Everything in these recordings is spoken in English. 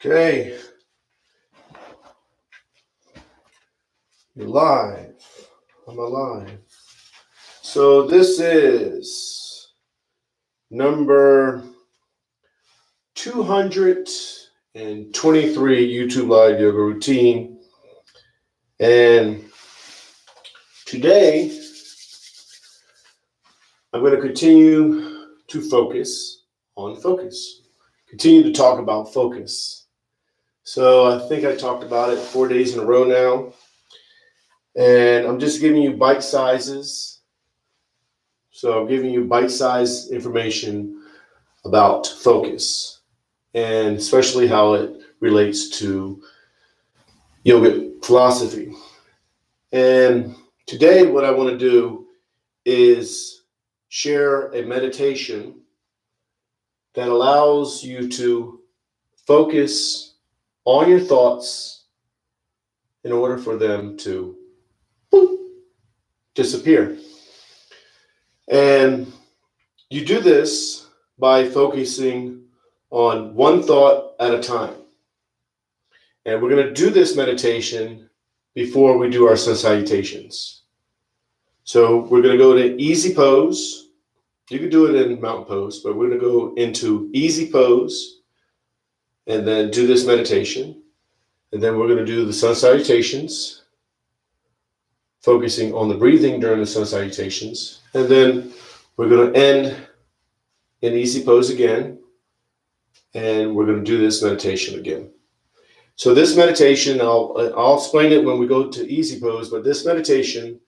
Okay, you're live. I'm alive. So this is number 223 YouTube Live Yoga Routine. And today, I'm going to continue to focus on focus. Continue to talk about focus. So I think I talked about it 4 days in a row now. And I'm just giving you bite sizes. So I'm giving you bite-sized information about focus, and especially how it relates to yoga philosophy. And today what I want to do is share a meditation that allows you to focus on your thoughts in order for them to disappear. And you do this by focusing on one thought at a time. And we're going to do this meditation before we do our sun salutations. So we're going to go to easy pose. You can do it in mountain pose, but we're going to go into easy pose and then do this meditation. And then we're going to do the sun salutations, focusing on the breathing during the sun salutations. And then we're going to end in easy pose again. And we're going to do this meditation again. So this meditation, I'll explain it when we go to easy pose, but this meditation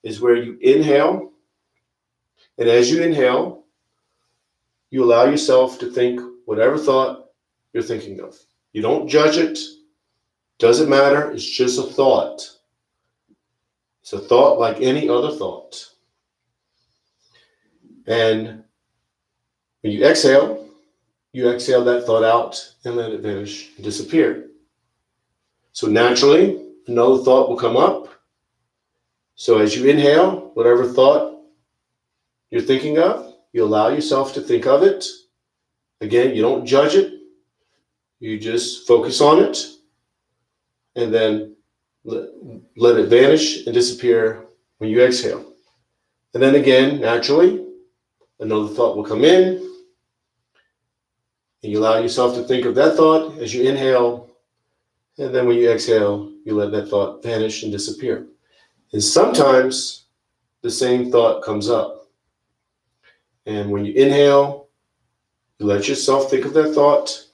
is where you inhale. And as you inhale, you allow yourself to think whatever thought you're thinking of. You don't judge it. Doesn't matter. It's just a thought. It's a thought like any other thought. And when you exhale that thought out and let it vanish and disappear. So naturally, another thought will come up. So as you inhale, whatever thought you're thinking of, you allow yourself to think of it. Again, you don't judge it. You just focus on it. And then let it vanish and disappear when you exhale. And then again, naturally, another thought will come in. And you allow yourself to think of that thought as you inhale. And then when you exhale, you let that thought vanish and disappear. And sometimes the same thought comes up. And when you inhale, you let yourself think of that thought,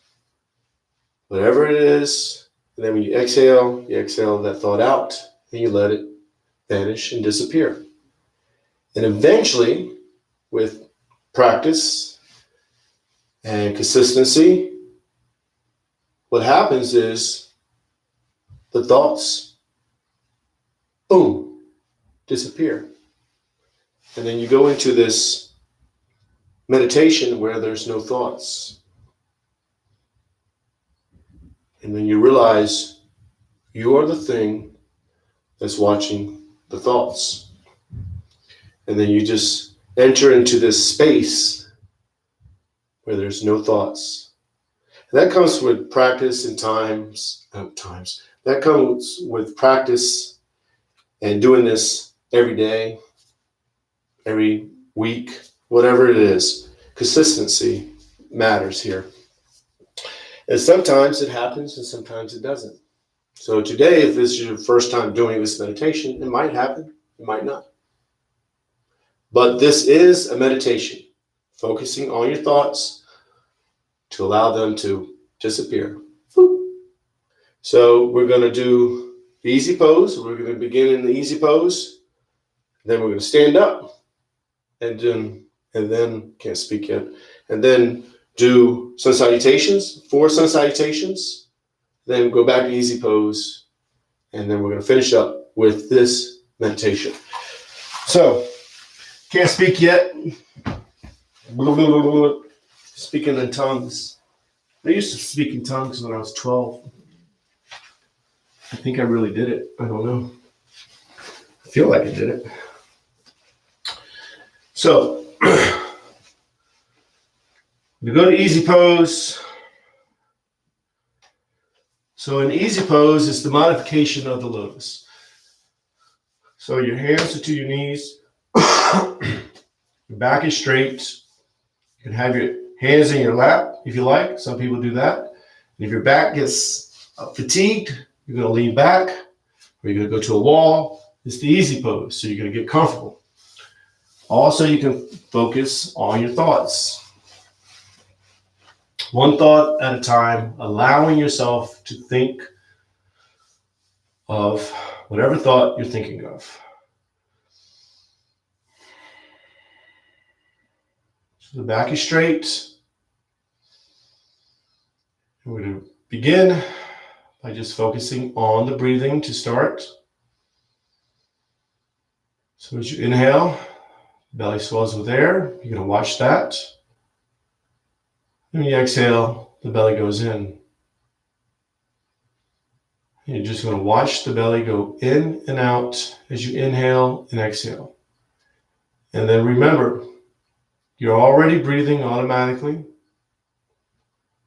whatever it is. And then when you exhale that thought out, and you let it vanish and disappear. And eventually, with practice and consistency, what happens is the thoughts, boom, disappear. And then you go into this meditation where there's no thoughts. And then you realize you are the thing that's watching the thoughts. And then you just enter into this space where there's no thoughts. And that comes with practice and that comes with practice and doing this every day, every week, whatever it is. Consistency matters here. And sometimes it happens and sometimes it doesn't. So today, if this is your first time doing this meditation, it might happen, it might not. But this is a meditation, focusing on your thoughts to allow them to disappear. So we're going to do the easy pose. We're going to begin in the easy pose. Then we're going to stand up and then can't speak yet. And then do sun salutations, 4 sun salutations. Then go back to easy pose. And then we're going to finish up with this meditation. So, can't speak yet. Speaking in tongues. I used to speak in tongues when I was 12. I think I really did it. I don't know. I feel like I did it. So, we go to easy pose. So an easy pose is the modification of the lotus. So your hands are to your knees. Your back is straight. You can have your hands in your lap if you like. Some people do that. And if your back gets fatigued, you're going to lean back or you're going to go to a wall. It's the easy pose. So you're going to get comfortable. Also, you can focus on your thoughts. One thought at a time, allowing yourself to think of whatever thought you're thinking of. So the back is straight. We're going to begin by just focusing on the breathing to start. So as you inhale, belly swells with air. You're going to watch that. And when you exhale, the belly goes in. You're just going to watch the belly go in and out as you inhale and exhale. And then remember, you're already breathing automatically.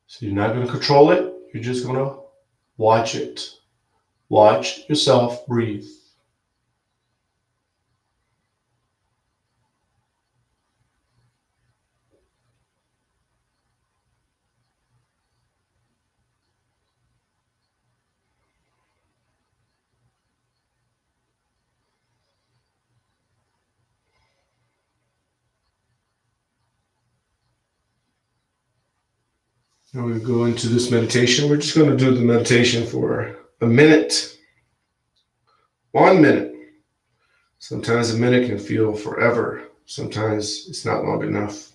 So you're not going to control it. You're just going to watch it. Watch yourself breathe. Now we go into this meditation. We're just going to do the meditation for a minute. 1 minute. Sometimes a minute can feel forever. Sometimes it's not long enough.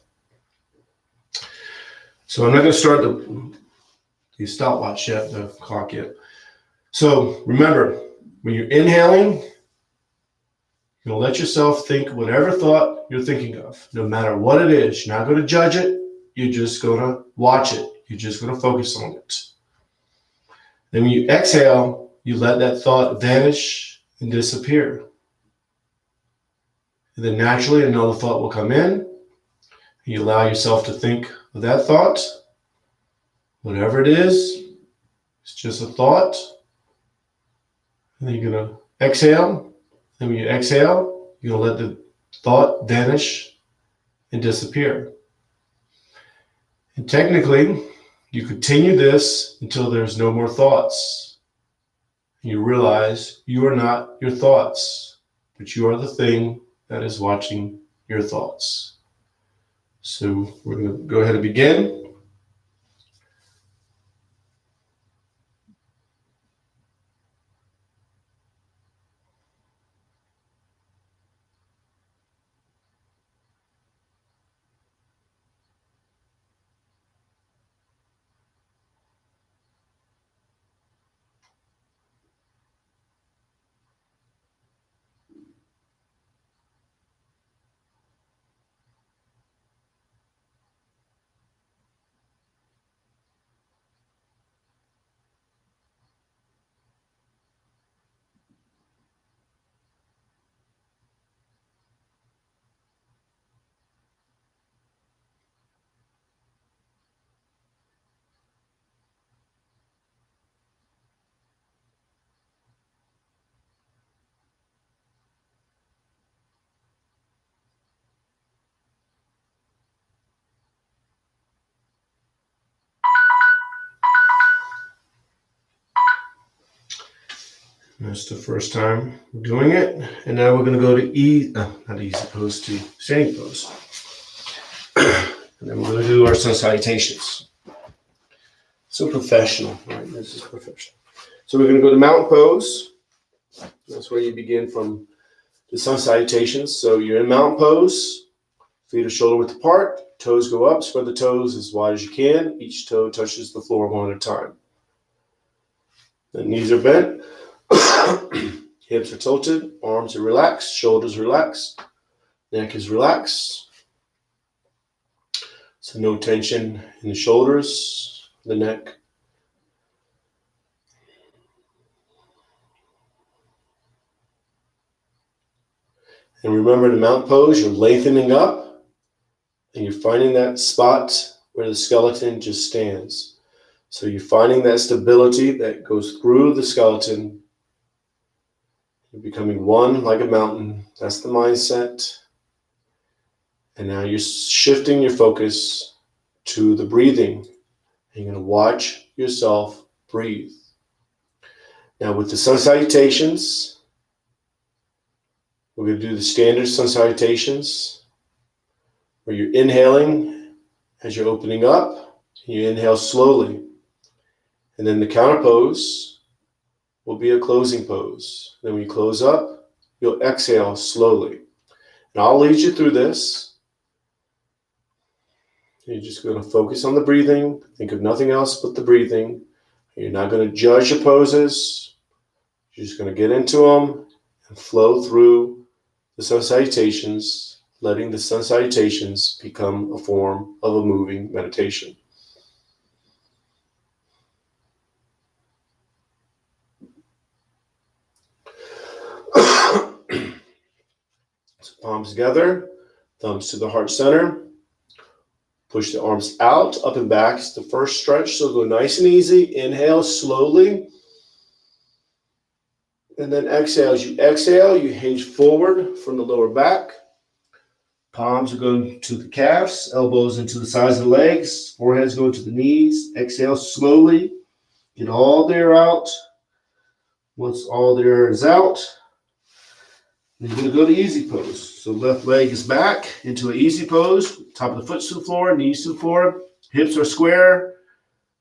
So I'm not going to start the stopwatch yet, the clock yet. So remember, when you're inhaling, you're going to let yourself think whatever thought you're thinking of, no matter what it is. You're not going to judge it. You're just going to watch it. You're just going to focus on it. Then when you exhale, you let that thought vanish and disappear. And then naturally another thought will come in. You allow yourself to think of that thought. Whatever it is, it's just a thought. And then you're going to exhale. And when you exhale, you're going to let the thought vanish and disappear. And technically, you continue this until there's no more thoughts. You realize you are not your thoughts, but you are the thing that is watching your thoughts. So we're going to go ahead and begin. That's the first time we're doing it. And now we're going to go to not easy pose, to standing pose. And then we're going to do our sun salutations. So professional, right? This is professional. So we're going to go to mountain pose. That's where you begin from the sun salutations. So you're in mountain pose. Feet are shoulder width apart. Toes go up. Spread the toes as wide as you can. Each toe touches the floor one at a time. The knees are bent. Hips are tilted, arms are relaxed, shoulders relaxed, neck is relaxed. So no tension in the shoulders, the neck. And remember, in the mountain pose, you're lengthening up and you're finding that spot where the skeleton just stands. So you're finding that stability that goes through the skeleton. You're becoming one like a mountain. That's the mindset. And now you're shifting your focus to the breathing. You're going to watch yourself breathe. Now with the sun salutations, we're going to do the standard sun salutations where you're inhaling as you're opening up. And you inhale slowly. And then the counter pose will be a closing pose. Then when you close up, you'll exhale slowly. And I'll lead you through this. You're just going to focus on the breathing. Think of nothing else but the breathing. You're not going to judge your poses. You're just going to get into them and flow through the sun salutations, letting the sun salutations become a form of a moving meditation. So palms together, thumbs to the heart center. Push the arms out, up and back. It's the first stretch, so go nice and easy. Inhale slowly. And then exhale. As you exhale, you hinge forward from the lower back. Palms are going to the calves, elbows into the sides of the legs, foreheads going to the knees. Exhale slowly. Get all the air out. Once all the air is out, you're going to go to easy pose. So left leg is back into an easy pose. Top of the foot to the floor, knees to the floor. Hips are square.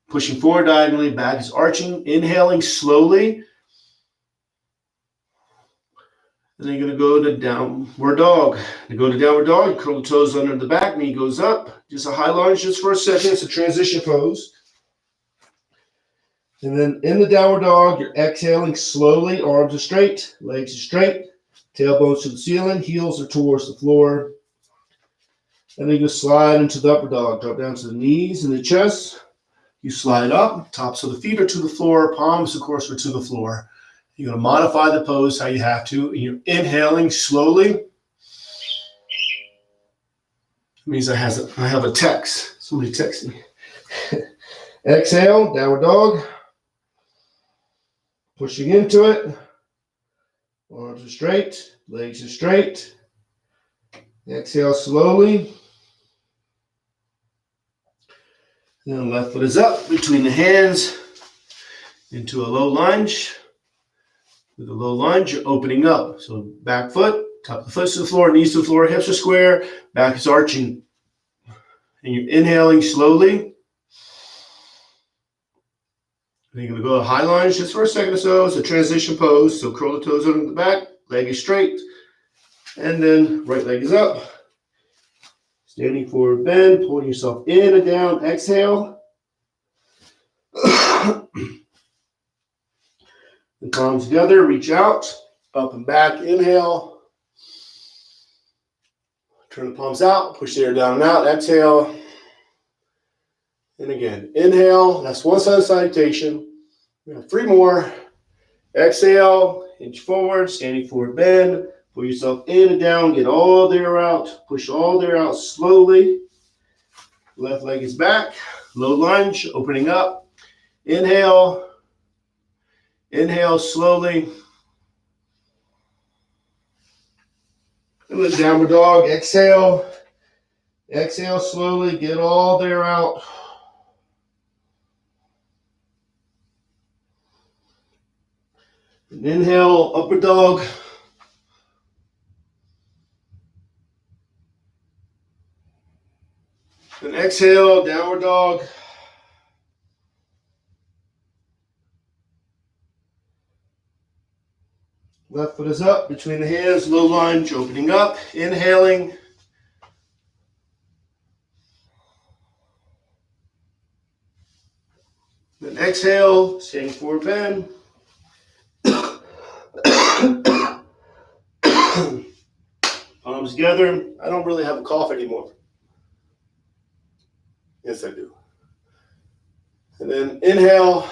Pushing forward diagonally. Back is arching. Inhaling slowly. And then you're going to go to downward dog. You go to downward dog. Curl the toes under the back. Knee goes up. Just a high lunge just for a second. It's a transition pose. And then in the downward dog, you're exhaling slowly. Arms are straight. Legs are straight. Tailbones to the ceiling, heels are towards the floor. And then you slide into the upper dog. Drop down to the knees and the chest. You slide up. Tops of the feet are to the floor. Palms, of course, are to the floor. You're going to modify the pose how you have to. And you're inhaling slowly. It means I have a text. Somebody texted me. Exhale, downward dog. Pushing into it. Arms are straight, legs are straight. Exhale slowly. Then left foot is up between the hands into a low lunge. With a low lunge, you're opening up. So back foot, top of the foot to the floor, knees to the floor, hips are square, back is arching. And you're inhaling slowly. And you're going to go to high lunge just for a second or so. It's a transition pose. So curl the toes under the back. Leg is straight. And then right leg is up. Standing forward bend. Pulling yourself in and down. Exhale. And palms together. Reach out. Up and back. Inhale. Turn the palms out. Push the air down and out. Exhale. And again, inhale. That's one sun salutation. We have 3 more. Exhale, hinge forward, standing forward bend. Pull yourself in and down. Get all the air out. Push all the air out slowly. Left leg is back. Low lunge, opening up. Inhale. Inhale slowly. And then downward dog. Exhale. Exhale slowly. Get all the air out. And inhale, upward dog. And exhale, downward dog. Left foot is up between the hands, low lunge, opening up, inhaling. Then exhale, standing forward bend. Palms together. I don't really have a cough anymore. Yes, I do. And then inhale.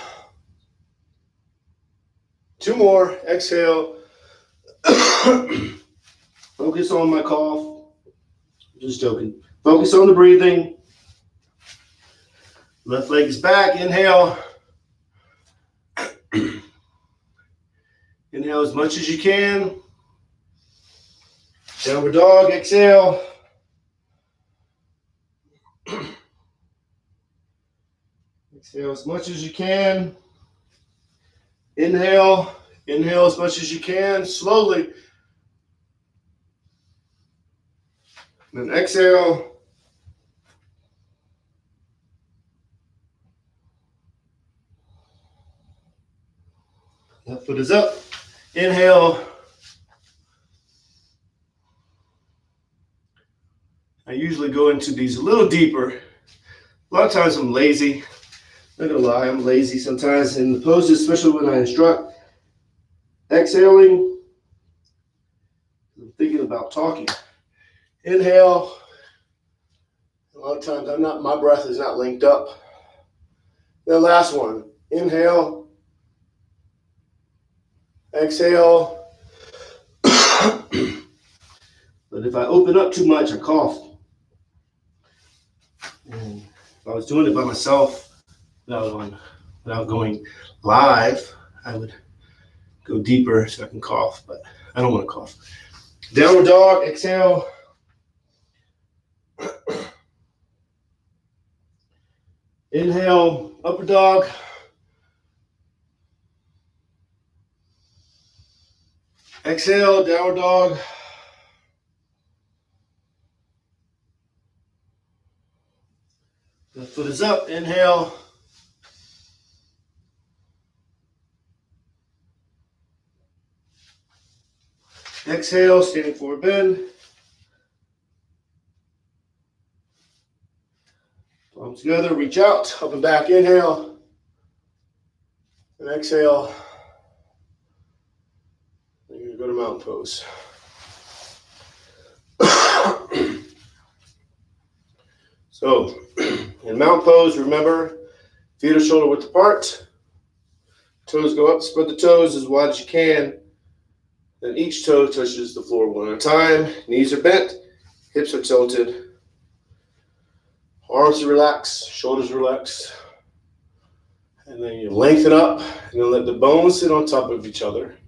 2 more. Exhale. Focus on my cough. Just joking. Focus on the breathing. Left leg is back. Inhale. Inhale as much as you can. Downward dog. Exhale. Exhale as much as you can. Inhale. Inhale as much as you can. Slowly. Then exhale. Left foot is up. Inhale. I usually go into these a little deeper. A lot of times I'm lazy. Not gonna lie, I'm lazy sometimes in the poses, especially when I instruct. Exhaling. I'm thinking about talking. Inhale. A lot of times my breath is not linked up. The last one. Inhale. Exhale. But if I open up too much, I cough. And if I was doing it by myself without going live, I would go deeper so I can cough, but I don't want to cough. Downward dog, exhale. Inhale, upper dog. Exhale, downward dog. The foot is up, inhale. Exhale, standing forward bend. Palms together, reach out, up and back, inhale. And exhale. You're going to go to mountain pose. So, in mountain pose, remember, feet are shoulder width apart. Toes go up, spread the toes as wide as you can. Then each toe touches the floor one at a time. Knees are bent, hips are tilted. Arms are relaxed, shoulders relaxed. And then you lengthen up and then let the bones sit on top of each other.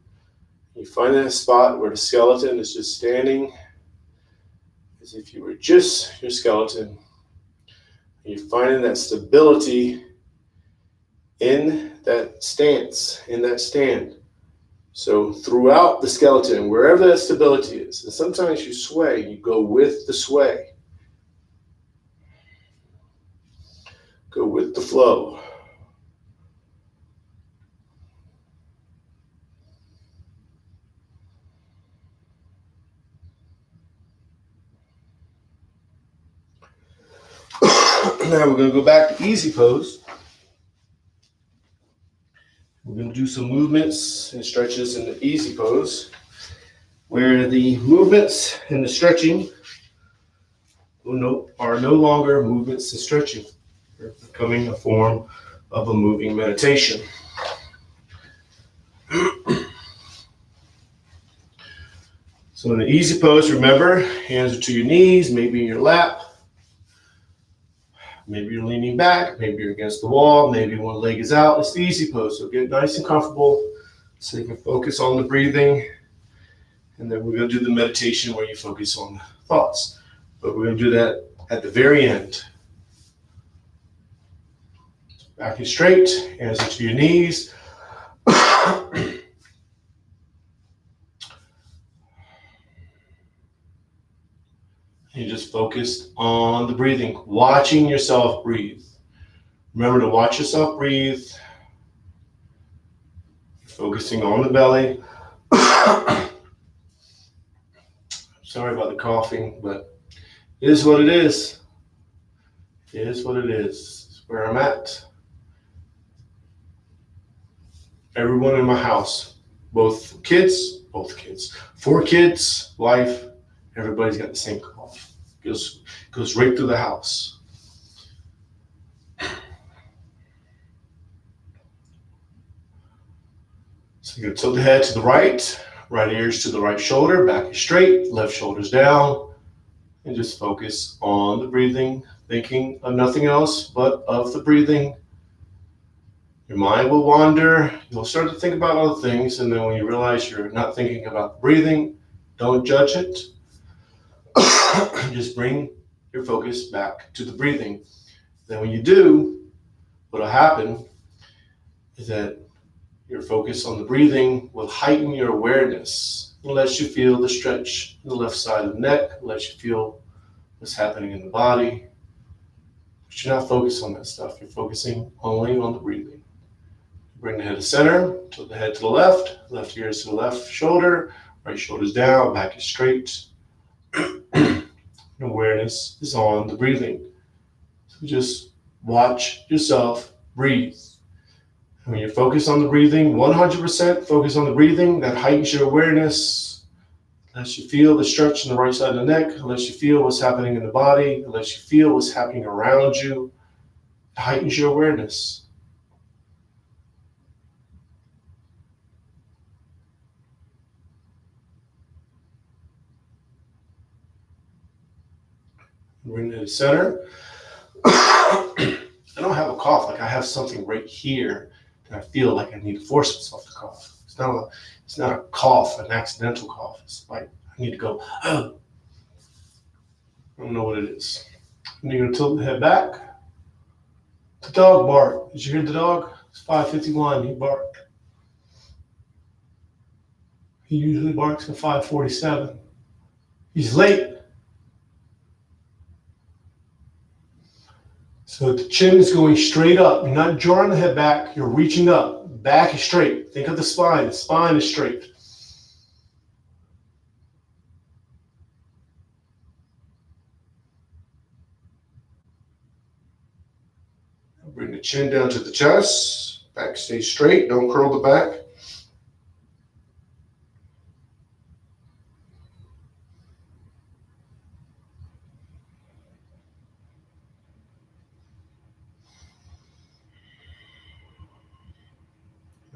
You find a spot where the skeleton is just standing as if you were just your skeleton. You're finding that stability in that stance, in that stand. So throughout the skeleton, wherever that stability is, and sometimes you sway, you go with the sway. Go with the flow. Now we're going to go back to easy pose. We're going to do some movements and stretches in the easy pose, where the movements and the stretching are no longer movements and stretching. They're becoming a form of a moving meditation. So in the easy pose, remember, hands are to your knees, maybe in your lap. Maybe you're leaning back, maybe you're against the wall, maybe one leg is out. It's the easy pose, so get nice and comfortable so you can focus on the breathing. And then we're going to do the meditation where you focus on thoughts. But we're going to do that at the very end. Back is straight, hands are to your knees. You just focused on the breathing, watching yourself breathe. Remember to watch yourself breathe. Focusing on the belly. Sorry about the coughing, but it is what it is. It is what it is. It's where I'm at. Everyone in my house, both kids, 4 kids, wife, everybody's got the same cough. Goes right through the house. So you're going to tilt the head to the right ears to the right shoulder, back is straight, left shoulder's down, and just focus on the breathing. thinking of nothing else but of the breathing. Your mind will wander. You'll start to think about other things, and then when you realize you're not thinking about the breathing, don't judge it. Just bring your focus back to the breathing. Then when you do, what'll happen is that your focus on the breathing will heighten your awareness. It lets you feel the stretch in the left side of the neck. It lets you feel what's happening in the body. But you're not focused on that stuff. You're focusing only on the breathing. Bring the head to center, tilt the head to the left ear is to the left shoulder, right shoulder's down, back is straight. Awareness is on the breathing. So just watch yourself breathe. When you focus on the breathing, 100% focus on the breathing, that heightens your awareness, lets you feel the stretch in the right side of the neck, lets you feel what's happening in the body, lets you feel what's happening around you, it heightens your awareness. Bring it to the center. I don't have a cough, like I have something right here that I feel like I need to force myself to cough. It's not a cough, an accidental cough. It's like I need to go, oh. I don't know what it is. And you're gonna tilt the head back. The dog barked. Did you hear the dog? It's 5:51, he barked. He usually barks at 5:47. He's late. So the chin is going straight up. You're not drawing the head back. You're reaching up. Back is straight. Think of the spine. The spine is straight. Bring the chin down to the chest. Back stays straight. Don't curl the back.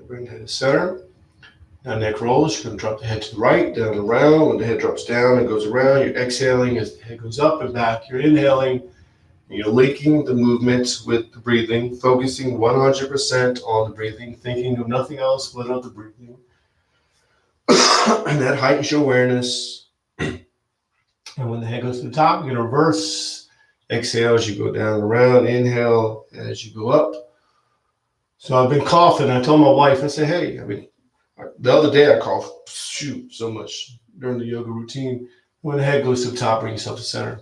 Bring the head to center. Now neck rolls. You're going to drop the head to the right, down and around. When the head drops down and goes around, you're exhaling as the head goes up and back. You're inhaling. And you're linking the movements with the breathing, focusing 100% on the breathing, thinking of nothing else but of the breathing. And that heightens your awareness. And when the head goes to the top, you're going to reverse. Exhale as you go down and around. Inhale as you go up. So I've been coughing. I told my wife, I said, hey, the other day I coughed, so much during the yoga routine. When the head goes to the top, bring yourself to center.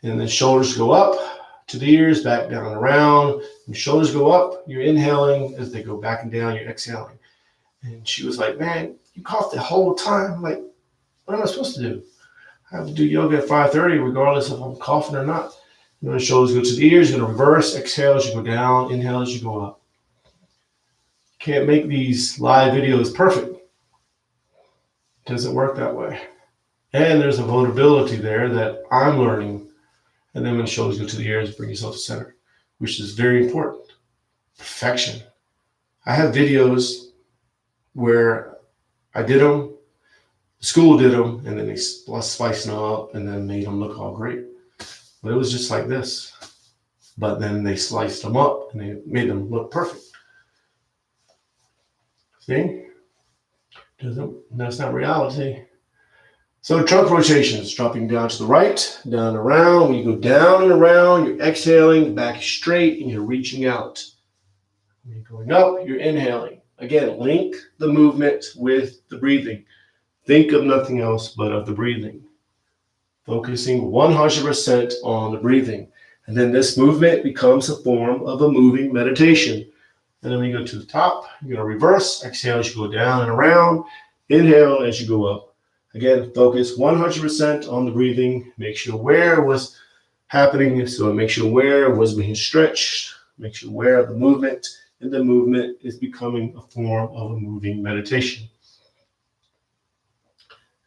And then shoulders go up to the ears, back down and around. And shoulders go up. You're inhaling as they go back and down. You're exhaling. And she was like, man, you coughed the whole time. I'm like, what am I supposed to do? I have to do yoga at 5:30 regardless if I'm coughing or not. And then the shoulders go to the ears. You're going to reverse. Exhale as you go down. Inhale as you go up. Can't make these live videos perfect. It doesn't work that way. And there's a vulnerability there that I'm learning. And then when the shoulders go to the ears, bring yourself to center, which is very important. Perfection. I have videos where I did them, the school did them, and then they spiced them up and then made them look all great. But it was just like this. But then they sliced them up and they made them look perfect. See? That's not reality. So trunk rotations, dropping down to the right, down and around. When you go down and around, you're exhaling, the back is straight, and you're reaching out. When you're going up, you're inhaling. Again, link the movement with the breathing. Think of nothing else but of the breathing. Focusing 100% on the breathing. And then this movement becomes a form of a moving meditation. And then when you go to the top, you're going to reverse. Exhale as you go down and around. Inhale as you go up. Again, focus 100% on the breathing. Make you aware of what's happening. So it makes you aware of what's being stretched. Makes you aware of the movement. And the movement is becoming a form of a moving meditation.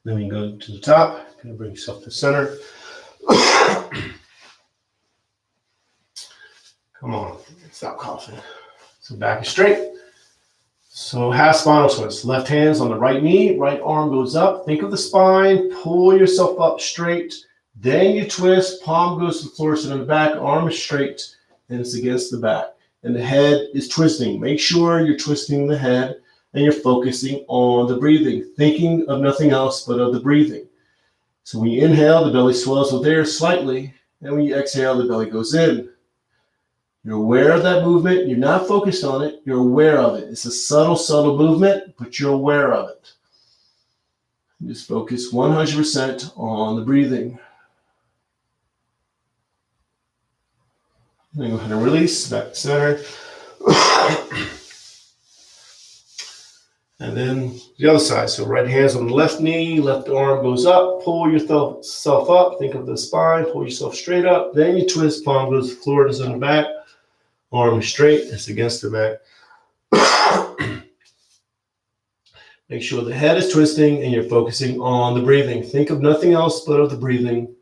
Then we go to the top. You're going to bring yourself to center. Come on. Stop coughing. So back is straight. So half spinal twist. Left hand's on the right knee. Right arm goes up. Think of the spine. Pull yourself up straight. Then you twist, palm goes to the floor, sit on the back, arm is straight, and it's against the back. And the head is twisting. Make sure you're twisting the head and you're focusing on the breathing, thinking of nothing else but of the breathing. So when you inhale, the belly swells with air slightly, and when you exhale, the belly goes in. You're aware of that movement. You're not focused on it. You're aware of it. It's a subtle, subtle movement, but you're aware of it. Just focus 100% on the breathing. Then go ahead and release, back to center. And then the other side. So right hand's on the left knee, left arm goes up, pull yourself up, think of the spine, pull yourself straight up. Then you twist, palm goes to the floor, it's on the back, arm is straight, it's against the back. Make sure the head is twisting and you're focusing on the breathing. Think of nothing else but of the breathing.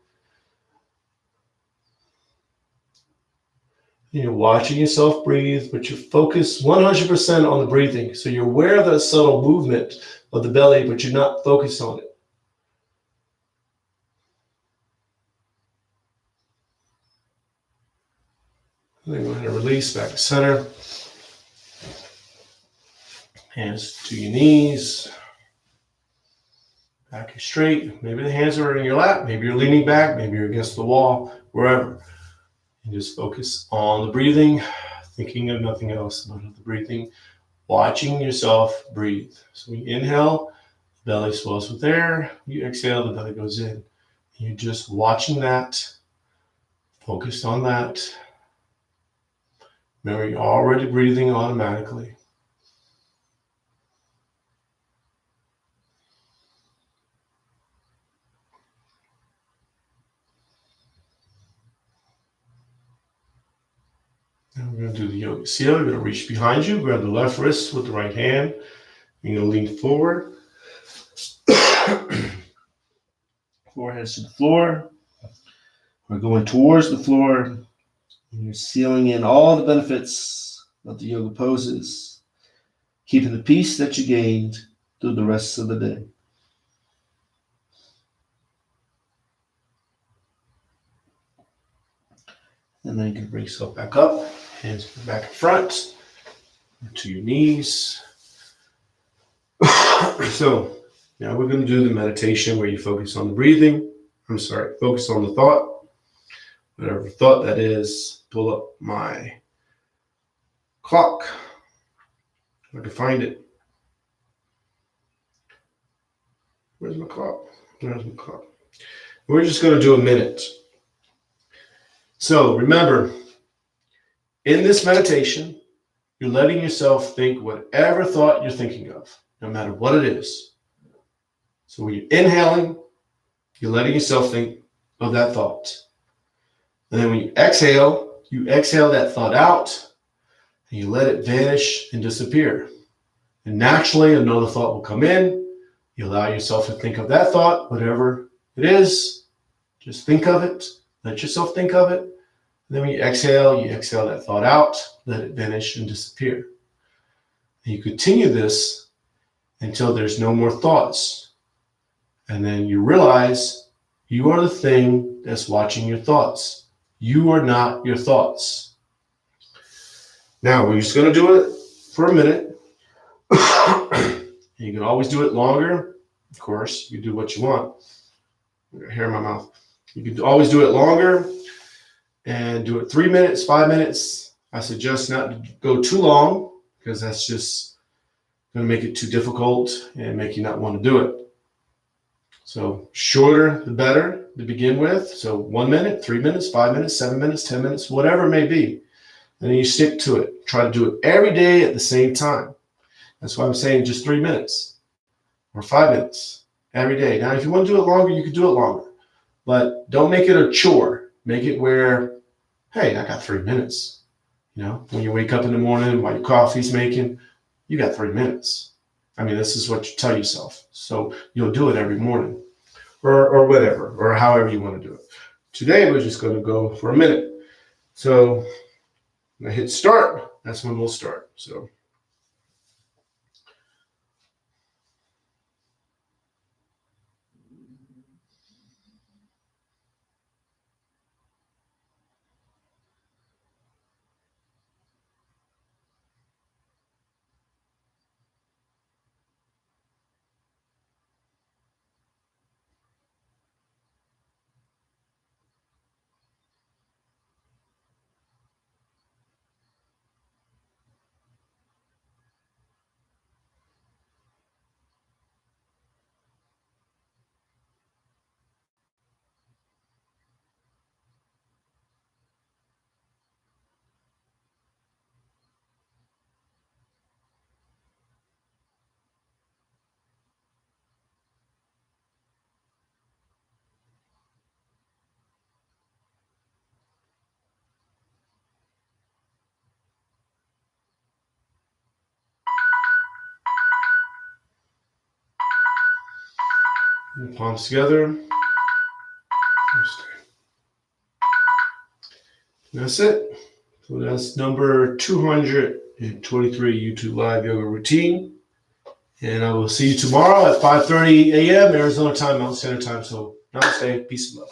You're watching yourself breathe, but you're focused 100% on the breathing. So you're aware of that subtle movement of the belly, but you're not focused on it. And then go ahead and release, back to center. Hands to your knees. Back is straight. Maybe the hands are in your lap. Maybe you're leaning back. Maybe you're against the wall, wherever. And just focus on the breathing, thinking of nothing else but the breathing, watching yourself breathe. So when you inhale, the belly swells with air. You exhale, the belly goes in. You're just watching that, focused on that. Remember, you're already breathing automatically. Now we're going to do the yoga seal. You're going to reach behind you, grab the left wrist with the right hand. You're going to lean forward. Forehead to the floor. We're going towards the floor. And you're sealing in all the benefits of the yoga poses, keeping the peace that you gained through the rest of the day. And then you can bring yourself back up, hands back in front, to your knees. So now we're going to do the meditation where you focus on the breathing. Focus on the thought. Whatever thought that is, pull up my clock. If I can find it. Where's my clock? There's my clock. We're just going to do a minute. So remember, in this meditation, you're letting yourself think whatever thought you're thinking of, no matter what it is. So when you're inhaling, you're letting yourself think of that thought. And then when you exhale that thought out, and you let it vanish and disappear. And naturally, another thought will come in. You allow yourself to think of that thought, whatever it is. Just think of it. Let yourself think of it. And then when you exhale that thought out, let it vanish and disappear. And you continue this until there's no more thoughts. And then you realize you are the thing that's watching your thoughts. You are not your thoughts. Now, we're just going to do it for a minute. You can always do it longer. Of course, you do what you want. I got hair in my mouth. You can always do it longer and do it 3 minutes, 5 minutes. I suggest not to go too long because that's just going to make it too difficult and make you not want to do it. So shorter, the better to begin with. So 1 minute, 3 minutes, 5 minutes, 7 minutes, 10 minutes, whatever it may be. And then you stick to it. Try to do it every day at the same time. That's why I'm saying just 3 minutes or 5 minutes every day. Now, if you want to do it longer, you can do it longer. But don't make it a chore. Make it where, hey, I got 3 minutes. You know, when you wake up in the morning while your coffee's making, you got 3 minutes. I mean, this is what you tell yourself. So you'll do it every morning or whatever, or however you want to do it. Today, we're just going to go for a minute. So when I hit start, that's when we'll start. So. And palms together. And that's it. So that's number 223 YouTube Live Yoga Routine. And I will see you tomorrow at 5:30 a.m. Arizona time, Mountain Standard Time. So namaste, peace and love.